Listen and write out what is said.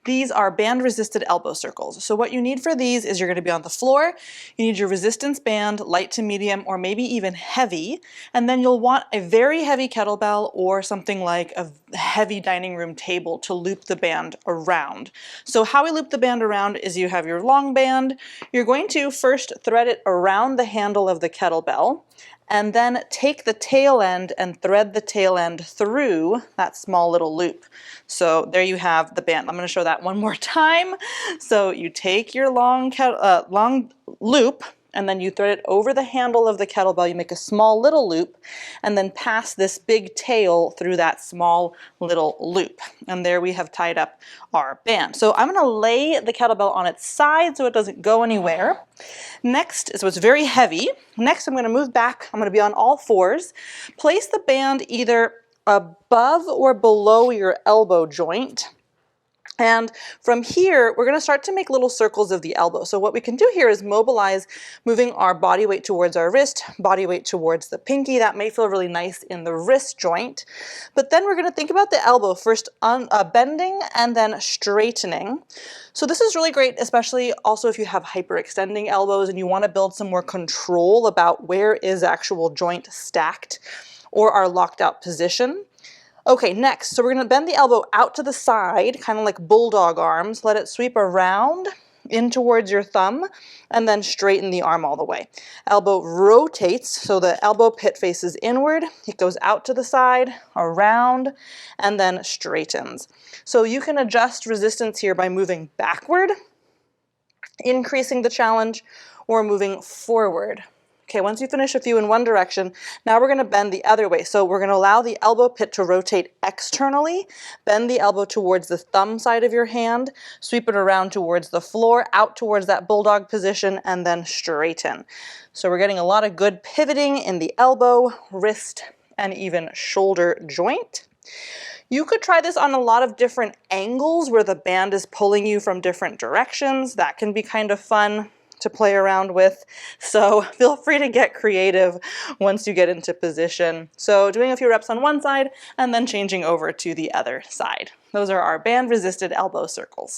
These are band-resisted elbow circles. So what you need for these is you're going to be on the floor, you need your resistance band, light to medium, or maybe even heavy, and then you'll want a very heavy kettlebell or something like a heavy dining room table to loop the band around. So how we loop the band around is you have your long band, you're going to first thread it around the handle of the kettlebell, and then take the tail end and thread the tail end through that small little loop. So there you have the band. I'm going to show that one more time. So you take your long loop, and then you thread it over the handle of the kettlebell. You make a small little loop, and then pass this big tail through that small little loop. And there we have tied up our band. So I'm going to lay the kettlebell on its side so it doesn't go anywhere. Next, so it's very heavy. Next, I'm going to move back. I'm going to be on all fours. Place the band either above or below your elbow joint. And from here, we're going to start to make little circles of the elbow. So what we can do here is mobilize, moving our body weight towards our wrist, body weight towards the pinky. That may feel really nice in the wrist joint. But then we're going to think about the elbow first bending and then straightening. So this is really great, especially also if you have hyperextending elbows and you want to build some more control about where is actual joint stacked or our locked out position. Okay, next, so we're going to bend the elbow out to the side, kind of like bulldog arms. Let it sweep around in towards your thumb, and then straighten the arm all the way. Elbow rotates, so the elbow pit faces inward. It goes out to the side, around, and then straightens. So you can adjust resistance here by moving backward, increasing the challenge, or moving forward. Okay, once you finish a few in one direction, now we're going to bend the other way. So we're going to allow the elbow pit to rotate externally, bend the elbow towards the thumb side of your hand, sweep it around towards the floor, out towards that bulldog position, and then straighten. So we're getting a lot of good pivoting in the elbow, wrist, and even shoulder joint. You could try this on a lot of different angles where the band is pulling you from different directions. That can be kind of fun to play around with. So feel free to get creative once you get into position. So doing a few reps on one side and then changing over to the other side. Those are our band resisted elbow circles.